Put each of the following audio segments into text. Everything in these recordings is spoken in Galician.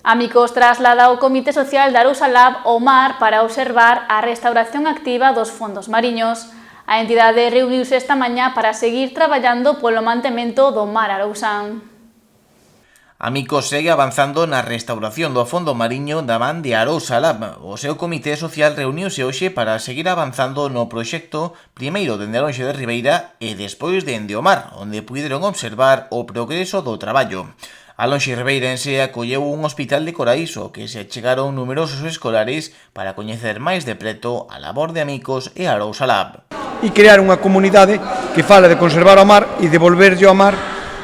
Amicos traslada ao Comité Social de Arousa Lab ao mar para observar a restauración activa dos fondos mariños. A entidade reuniuse esta mañá para seguir traballando polo mantemento do mar arousán. Amicos segue avanzando na restauración do fondo mariño da man de Arousa Lab. O seu comité social reuniuse hoxe para seguir avanzando no proxecto, primeiro dende Alonxe de Ribeira e despois dende o mar, onde puideron observar o progreso do traballo. Alonxe Ribeirense acolleu un hospital de Coraíso que se achegaron numerosos escolares para coñecer máis de preto a labor de Amicos e Arousa Lab. E crear unha comunidade que fala de conservar o mar e devolverlle ao mar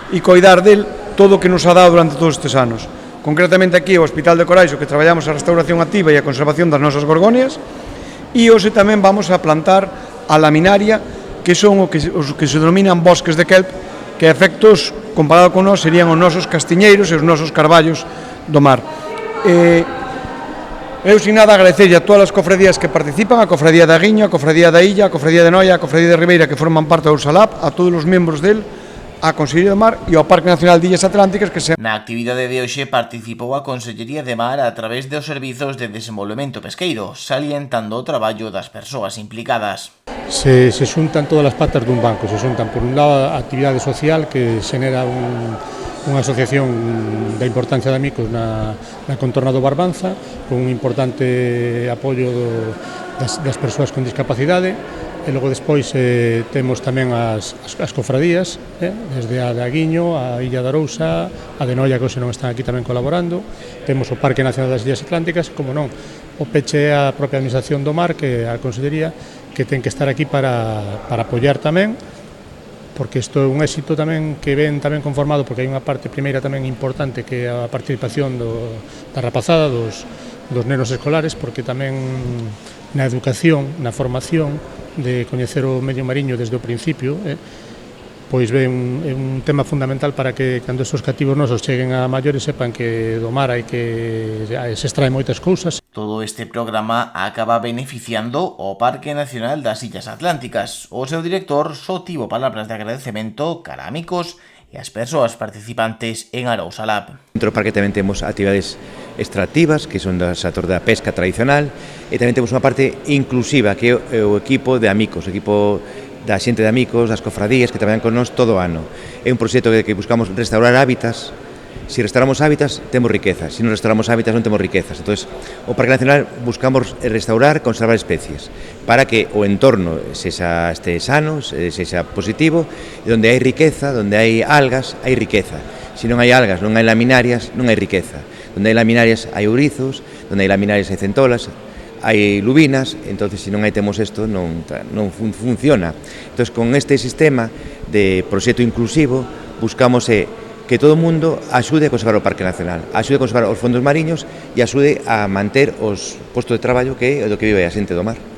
e coidar del todo o que nos ha dado durante todos estes anos. Concretamente aquí o Hospital de Coraíso, que traballamos a restauración activa e a conservación das nosas gorgonias, e hoxe tamén vamos a plantar a laminaria, que son os que se denominan bosques de kelp, que a efectos, comparado con nós, serían os nosos castiñeiros e os nosos carballos do mar. Eu, sin nada, agradecerlle a todas as cofradías que participan, a Cofradía da Guiño, a Cofradía da Illa, a Cofradía de Noia, a Cofradía de Ribeira, que forman parte do Arousa Lab, a todos os membros del, a Consellería do Mar e ao Parque Nacional de Illas Atlánticas que se... Na actividade de hoxe participou a Consellería de Mar a través dos servizos de desenvolvemento pesqueiro, salientando o traballo das persoas implicadas. Se xuntan todas as patas dun banco, se xuntan por un lado a actividade social que xenera unha asociación da importancia de Amicos na contorna do Barbanza, con un importante apoio das persoas con discapacidade. E logo despois temos tamén as cofradías, desde a de Aguiño, a Illa de Arousa, a de Noia, que hoxe non están aquí tamén colaborando. Temos o Parque Nacional das Illas Atlánticas, como non, o peche a propia administración do mar, que a Consellería, que ten que estar aquí para apoiar tamén, porque isto é un éxito tamén que ven tamén conformado, porque hai unha parte primeira tamén importante que é a participación da rapazada, dos nenos escolares, porque tamén na educación, na formación, de coñecer o medio mariño desde o principio, pois é un tema fundamental para que cando esos cativos nosos cheguen a maiores sepan que do mar hai que se extrae moitas cousas. Todo este programa acaba beneficiando o Parque Nacional das Illas Atlánticas. O seu director só tivo palabras de agradecemento cara a Amicos e as persoas participantes en Arousa Lab. Dentro do parque tamén temos actividades extractivas, que son do sector da pesca tradicional, e tamén temos unha parte inclusiva, que é o equipo de Amicos, o equipo da xente de Amicos, das cofradías, que traballan con nós todo o ano. É un proxecto que buscamos restaurar hábitats. Se restauramos hábitats, temos riquezas. Se non restauramos hábitats, non temos riquezas. Entón, o Parque Nacional buscamos restaurar, conservar especies, para que o entorno sexa sano, sexa positivo, e onde hai riqueza, onde hai algas, hai riqueza. Se non hai algas, non hai laminarias, non hai riqueza. Onde hai laminarias, hai ourizos, onde hai laminarias, hai centolas, hai lubinas. Entón, se non hai temos isto, non funciona. Entón, con este sistema de proxecto inclusivo, buscamos que todo o mundo axude a conservar o Parque Nacional, axude a conservar os fondos mariños e axude a manter os postos de traballo que é do que vive a xente do mar.